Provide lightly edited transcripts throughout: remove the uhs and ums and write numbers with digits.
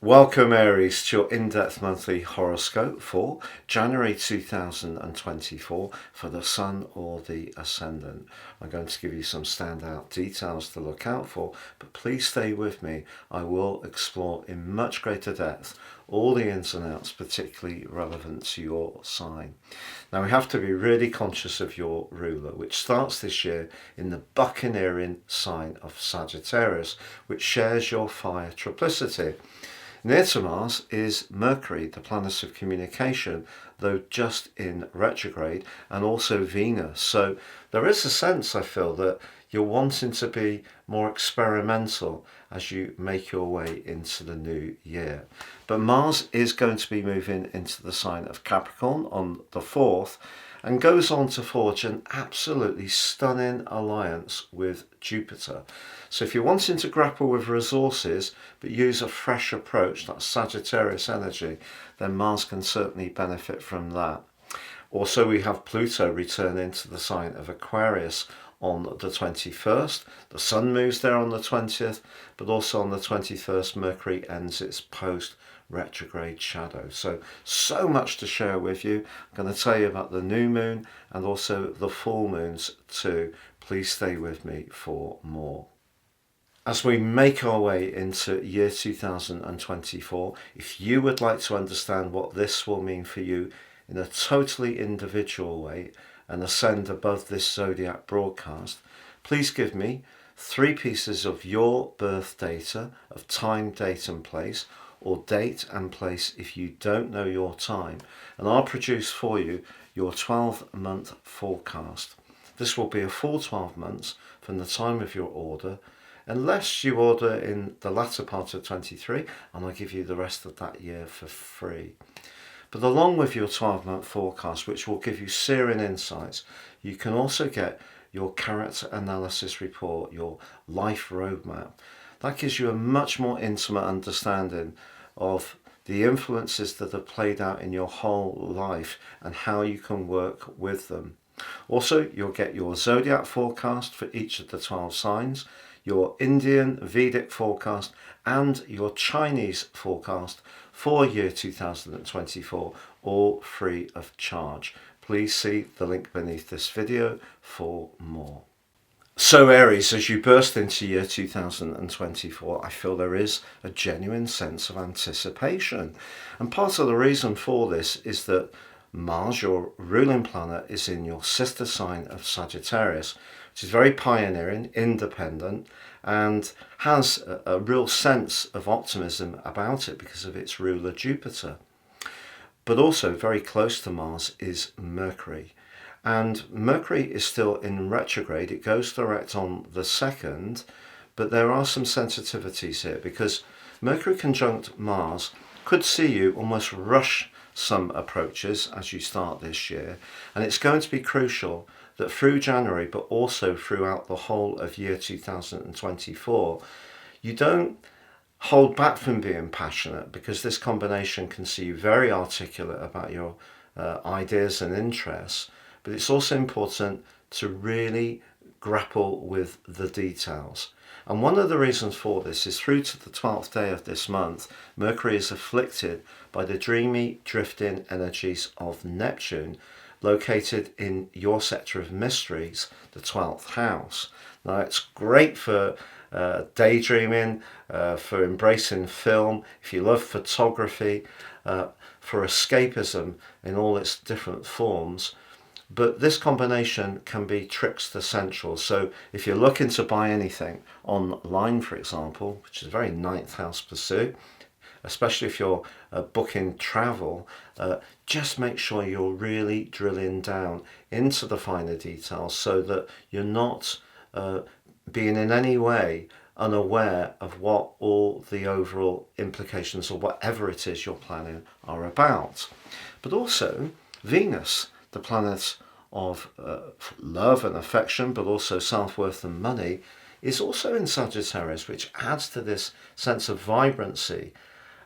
Welcome Aries to your in-depth monthly horoscope for January 2024 for the Sun or the Ascendant. I'm going to give you some standout details to look out for, but please stay with me. I will explore in much greater depth all the ins and outs particularly relevant to your sign. Now we have to be really conscious of your ruler, which starts this year in the Buccaneering sign of Sagittarius, which shares your fire triplicity. Near to Mars is Mercury, the planet of communication, though just in retrograde, and also Venus. So there is a sense, I feel, that you're wanting to be more experimental as you make your way into the new year. But Mars is going to be moving into the sign of Capricorn on the 4th and goes on to forge an absolutely stunning alliance with Jupiter. So if you're wanting to grapple with resources but use a fresh approach, that Sagittarius energy, then Mars can certainly benefit from that. Also, we have Pluto returning to the sign of Aquarius on the 21st. The Sun moves there on the 20th, but also on the 21st, Mercury ends its post-retrograde shadow. So much to share with you. I'm going to tell you about the new moon and also the full moons too. Please stay with me for more. As we make our way into year 2024, if you would like to understand what this will mean for you in a totally individual way and ascend above this zodiac broadcast, please give me 3 pieces of your birth data of time, date and place, or date and place if you don't know your time, and I'll produce for you your 12-month forecast. This will be a full 12 months from the time of your order, unless you order in the latter part of 23, and I'll give you the rest of that year for free. But along with your 12-month forecast, which will give you searing insights, you can also get your character analysis report, your life roadmap. That gives you a much more intimate understanding of the influences that have played out in your whole life and how you can work with them. Also, you'll get your zodiac forecast for each of the 12 signs, your Indian Vedic forecast and your Chinese forecast for year 2024, all free of charge. Please see the link beneath this video for more. So Aries, as you burst into year 2024, I feel there is a genuine sense of anticipation. And part of the reason for this is that Mars, your ruling planet, is in your sister sign of Sagittarius, which is very pioneering, independent, and has a real sense of optimism about it because of its ruler Jupiter. But also very close to Mars is Mercury. And Mercury is still in retrograde. It goes direct on the 2nd, but there are some sensitivities here because Mercury conjunct Mars could see you almost rush some approaches as you start this year, and it's going to be crucial that through January but also throughout the whole of year 2024 you don't hold back from being passionate, because this combination can see you very articulate about your ideas and interests, but it's also important to really grapple with the details. And one of the reasons for this is through to the 12th day of this month, Mercury is afflicted by the dreamy, drifting energies of Neptune, located in your sector of mysteries, the 12th house. Now it's great for daydreaming, for embracing film, if you love photography, for escapism in all its different forms. But this combination can be trickster central. So if you're looking to buy anything online, for example, which is a very 9th house pursuit, especially if you're booking travel, just make sure you're really drilling down into the finer details so that you're not being in any way unaware of what all the overall implications or whatever it is you're planning are about. But also Venus, the planet of love and affection, but also self-worth and money, is also in Sagittarius, which adds to this sense of vibrancy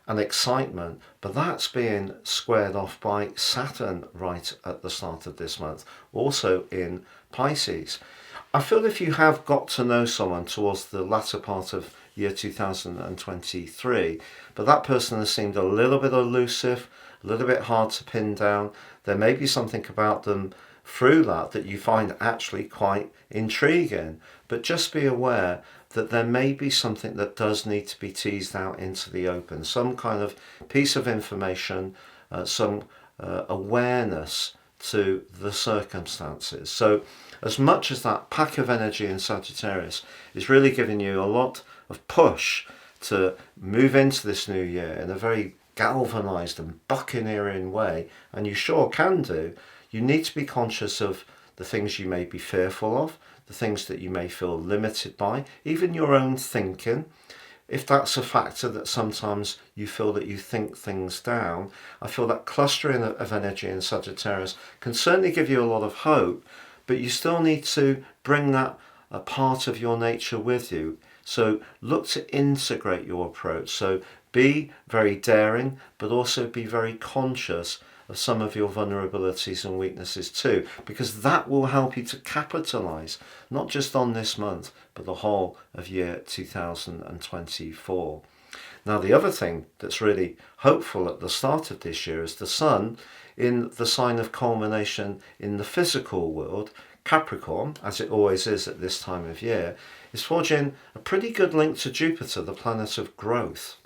and excitement, but that's being squared off by Saturn right at the start of this month, also in Pisces. I feel if you have got to know someone towards the latter part of year 2023. But that person has seemed a little bit elusive, a little bit hard to pin down. There may be something about them through that you find actually quite intriguing. But just be aware that there may be something that does need to be teased out into the open. Some kind of piece of information, some awareness to the circumstances. So as much as that pack of energy in Sagittarius is really giving you a lot of push to move into this new year in a very galvanized and buccaneering way, and you sure can do, you need to be conscious of the things you may be fearful of, the things that you may feel limited by, even your own thinking. If that's a factor that sometimes you feel that you think things down, I feel that clustering of energy in Sagittarius can certainly give you a lot of hope, but you still need to bring that a part of your nature with you. So look to integrate your approach. So be very daring, but also be very conscious of some of your vulnerabilities and weaknesses too, because that will help you to capitalize not just on this month, but the whole of year 2024. Now, the other thing that's really hopeful at the start of this year is the Sun in the sign of culmination in the physical world. Capricorn, as it always is at this time of year, is forging a pretty good link to Jupiter, the planet of growth.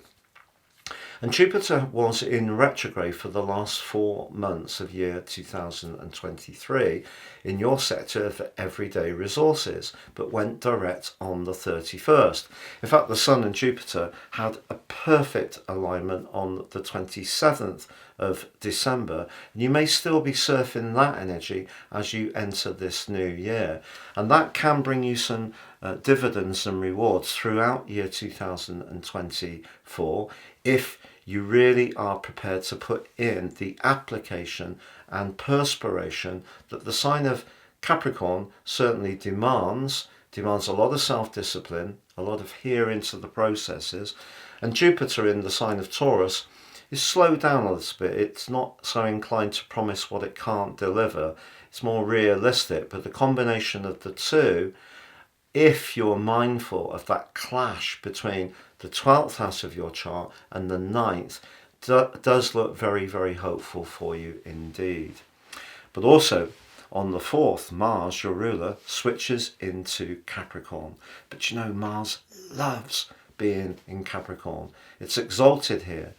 And Jupiter was in retrograde for the last 4 months of year 2023 in your sector of everyday resources, but went direct on the 31st. In fact, the Sun and Jupiter had a perfect alignment on the 27th of December. And you may still be surfing that energy as you enter this new year. And that can bring you some dividends and rewards throughout year 2024 if you really are prepared to put in the application and perspiration that the sign of Capricorn certainly demands a lot of self-discipline, a lot of hearing to the processes. And Jupiter in the sign of Taurus is slowed down a little bit. It's not so inclined to promise what it can't deliver. It's more realistic, but the combination of the two, if you're mindful of that clash between the 12th house of your chart and the 9th, does look very, very hopeful for you indeed. But also on the 4th, Mars, your ruler, switches into Capricorn. But you know, Mars loves being in Capricorn. It's exalted here.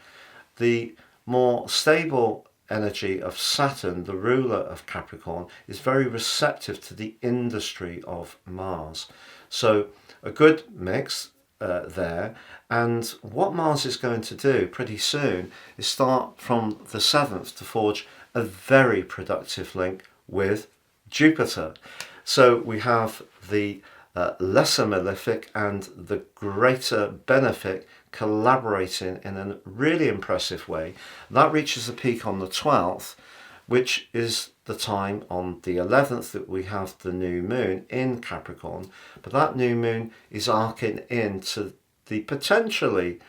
The more stable energy of Saturn, the ruler of Capricorn, is very receptive to the industry of Mars. So a good mix there. And what Mars is going to do pretty soon is start from the 7th to forge a very productive link with Jupiter. So we have the lesser malefic and the greater benefic collaborating in a really impressive way. That reaches a peak on the 12th, which is the time on the 11th that we have the new moon in Capricorn. But that new moon is arcing into the potentially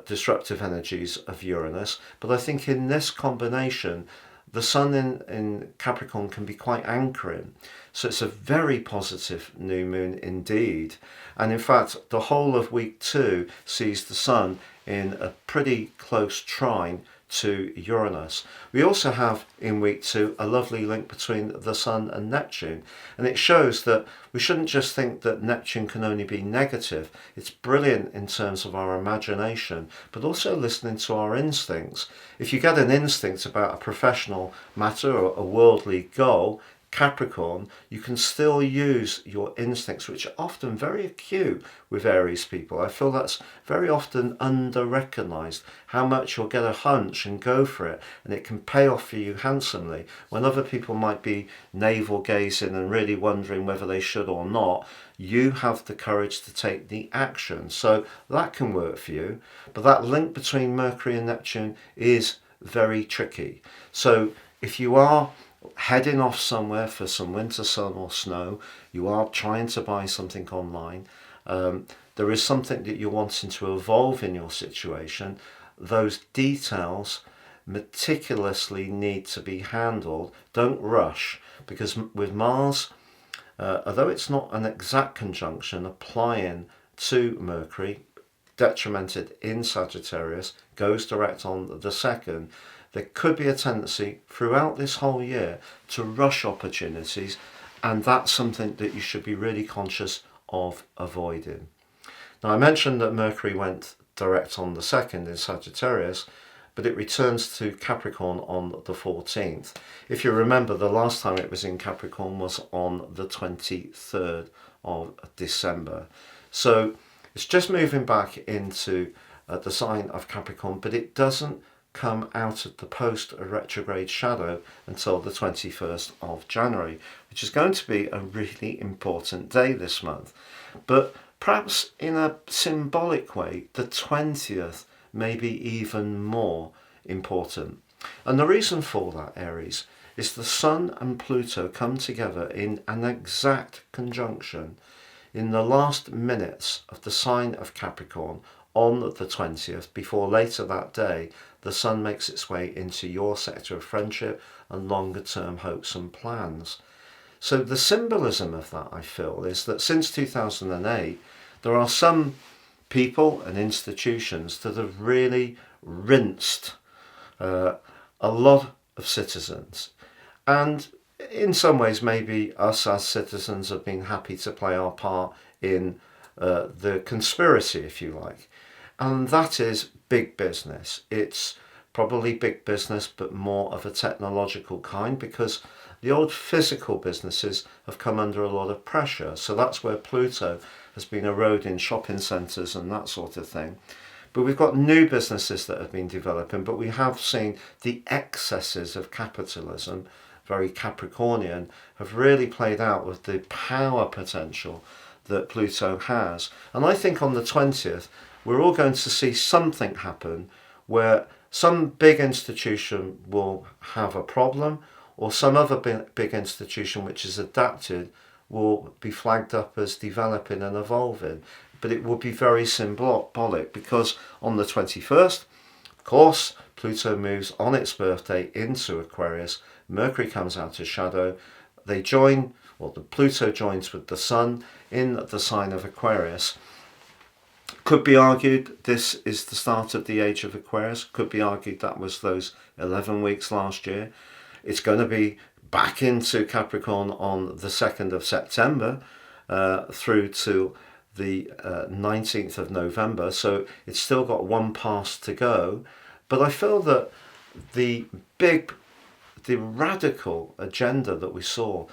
disruptive energies of Uranus. But I think in this combination, the Sun in Capricorn can be quite anchoring. So it's a very positive new moon indeed. And in fact, the whole of week 2 sees the Sun in a pretty close trine to Uranus. We also have in week 2 a lovely link between the Sun and Neptune, and it shows that we shouldn't just think that Neptune can only be negative. It's brilliant in terms of our imagination, but also listening to our instincts. If you get an instinct about a professional matter or a worldly goal, Capricorn, you can still use your instincts, which are often very acute with Aries people. I feel that's very often under-recognised, how much you'll get a hunch and go for it, and it can pay off for you handsomely. When other people might be navel-gazing and really wondering whether they should or not, you have the courage to take the action. So that can work for you. But that link between Mercury and Neptune is very tricky. So if you are heading off somewhere for some winter sun or snow, you are trying to buy something online, there is something that you're wanting to evolve in your situation, those details meticulously need to be handled. Don't rush, because with Mars, although it's not an exact conjunction applying to Mercury, detrimented in Sagittarius, goes direct on the 2nd, there could be a tendency throughout this whole year to rush opportunities, and that's something that you should be really conscious of avoiding. Now, I mentioned that Mercury went direct on the 2nd in Sagittarius, but it returns to Capricorn on the 14th. If you remember, the last time it was in Capricorn was on the 23rd of December. So it's just moving back into the sign of Capricorn, but it doesn't come out of the post-retrograde shadow until the 21st of January, which is going to be a really important day this month. But perhaps in a symbolic way, the 20th may be even more important. And the reason for that, Aries, is the Sun and Pluto come together in an exact conjunction in the last minutes of the sign of Capricorn on the 20th, before later that day the Sun makes its way into your sector of friendship and longer term hopes and plans. So the symbolism of that, I feel, is that since 2008 there are some people and institutions that have really rinsed a lot of citizens, and in some ways maybe us as citizens have been happy to play our part in the conspiracy, if you like, and that is big business. It's probably big business but more of a technological kind, because the old physical businesses have come under a lot of pressure. So that's where Pluto has been eroding shopping centres and that sort of thing. But we've got new businesses that have been developing, but we have seen the excesses of capitalism, very Capricornian, have really played out with the power potential that Pluto has. And I think on the 20th, we're all going to see something happen where some big institution will have a problem, or some other big institution which is adapted will be flagged up as developing and evolving. But it will be very symbolic, because on the 21st, of course, Pluto moves on its birthday into Aquarius. Mercury comes out of shadow. They join, or the Pluto joins with the Sun in the sign of Aquarius. Could be argued this is the start of the age of Aquarius. Could be argued that was those 11 weeks last year. It's going to be back into Capricorn on the 2nd of September through to the 19th of November. So it's still got one pass to go. But I feel that the radical agenda that we saw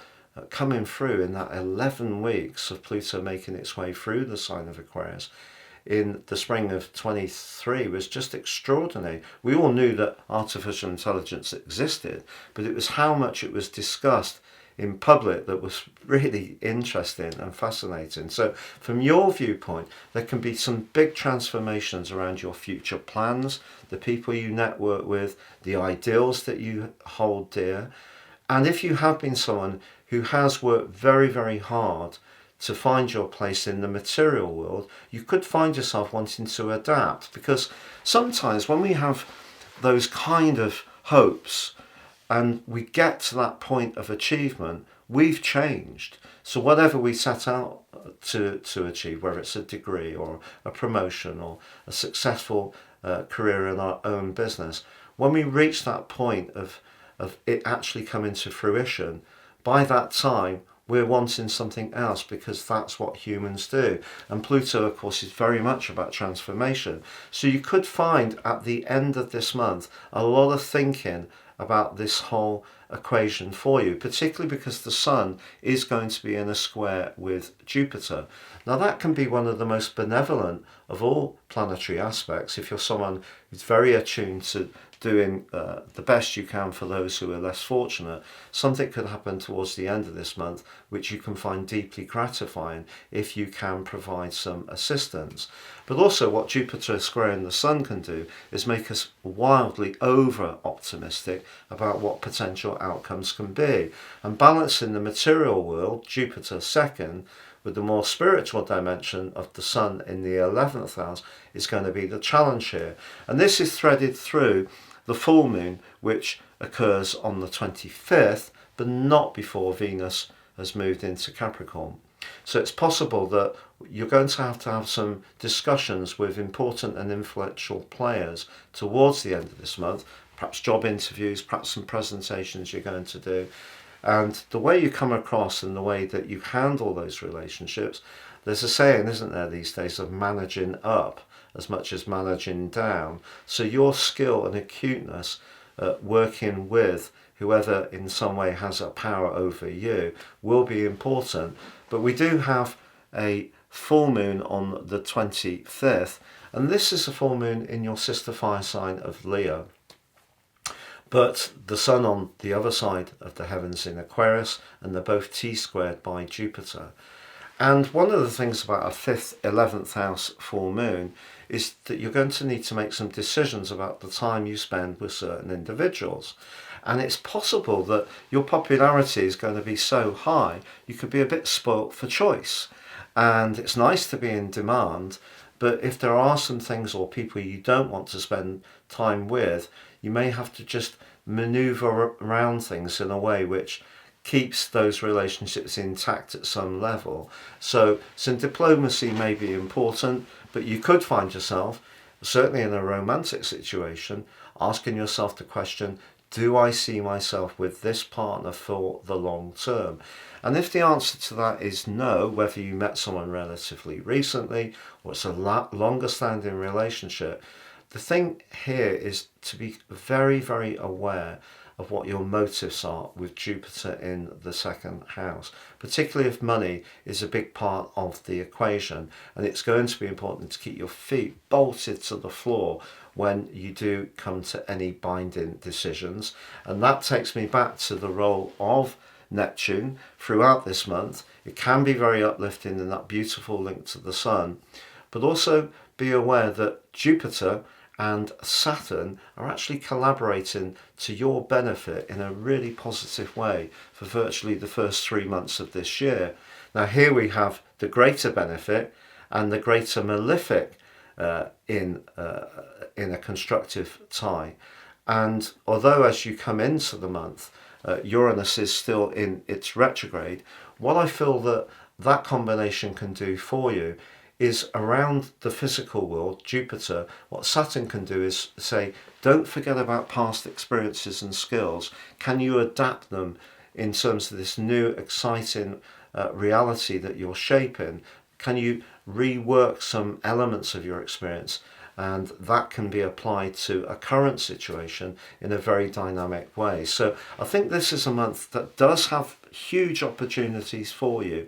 coming through in that 11 weeks of Pluto making its way through the sign of Aquarius in the spring of 23 was just extraordinary. We all knew that artificial intelligence existed, but it was how much it was discussed in public that was really interesting and fascinating. So from your viewpoint, there can be some big transformations around your future plans, the people you network with, the ideals that you hold dear. And if you have been someone who has worked very, very hard to find your place in the material world, you could find yourself wanting to adapt, because sometimes when we have those kind of hopes and we get to that point of achievement, we've changed. So whatever we set out to achieve, whether it's a degree or a promotion or a successful career in our own business, when we reach that point of it actually coming to fruition, by that time we're wanting something else, because that's what humans do. And Pluto, of course, is very much about transformation. So you could find at the end of this month a lot of thinking about this whole equation for you, particularly because the Sun is going to be in a square with Jupiter. Now that can be one of the most benevolent of all planetary aspects if you're someone who's very attuned to doing the best you can for those who are less fortunate. Something could happen towards the end of this month which you can find deeply gratifying if you can provide some assistance. But also what Jupiter squaring the Sun can do is make us wildly over optimistic about what potential outcomes can be. And balancing the material world, Jupiter second, with the more spiritual dimension of the Sun in the 11th house is going to be the challenge here. And this is threaded through the full moon, which occurs on the 25th, but not before Venus has moved into Capricorn. So it's possible that you're going to have some discussions with important and influential players towards the end of this month, perhaps job interviews, perhaps some presentations you're going to do. And the way you come across and the way that you handle those relationships, there's a saying, isn't there, these days, of managing up as much as managing down. So your skill and acuteness at working with whoever in some way has a power over you will be important. But we do have a full moon on the 25th, and this is a full moon in your sister fire sign of Leo. But the sun on the other side of the heavens in Aquarius, and they're both T-squared by Jupiter. And one of the things about a 5th, 11th house full moon is that you're going to need to make some decisions about the time you spend with certain individuals. And it's possible that your popularity is going to be so high, you could be a bit spoilt for choice. And it's nice to be in demand, but if there are some things or people you don't want to spend time with, you may have to just maneuver around things in a way which keeps those relationships intact at some level. So some diplomacy may be important, but you could find yourself, certainly in a romantic situation, asking yourself the question, do I see myself with this partner for the long term? And if the answer to that is no, whether you met someone relatively recently or it's a longer standing relationship, the thing here is to be very, very aware of what your motives are with Jupiter in the second house, particularly if money is a big part of the equation. And it's going to be important to keep your feet bolted to the floor when you do come to any binding decisions. And that takes me back to the role of Neptune throughout this month. It can be very uplifting in that beautiful link to the sun, but also be aware that Jupiter and Saturn are actually collaborating to your benefit in a really positive way for virtually the first 3 months of this year. Now here we have the greater benefit and the greater malefic in a constructive tie. And although as you come into the month, Uranus is still in its retrograde, what I feel that combination can do for you is around the physical world, Jupiter, what Saturn can do is say, don't forget about past experiences and skills. Can you adapt them in terms of this new exciting reality that you're shaping? Can you rework some elements of your experience? And that can be applied to a current situation in a very dynamic way. So I think this is a month that does have huge opportunities for you,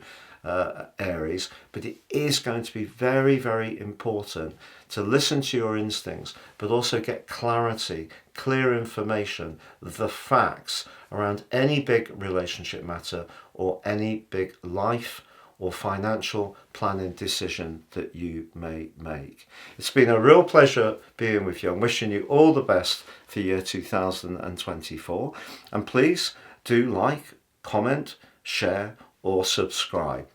Aries, but it is going to be very, very important to listen to your instincts, but also get clarity, clear information, the facts around any big relationship matter or any big life or financial planning decision that you may make. It's been a real pleasure being with you. I'm wishing you all the best for year 2024. And please do like, comment, share, or subscribe.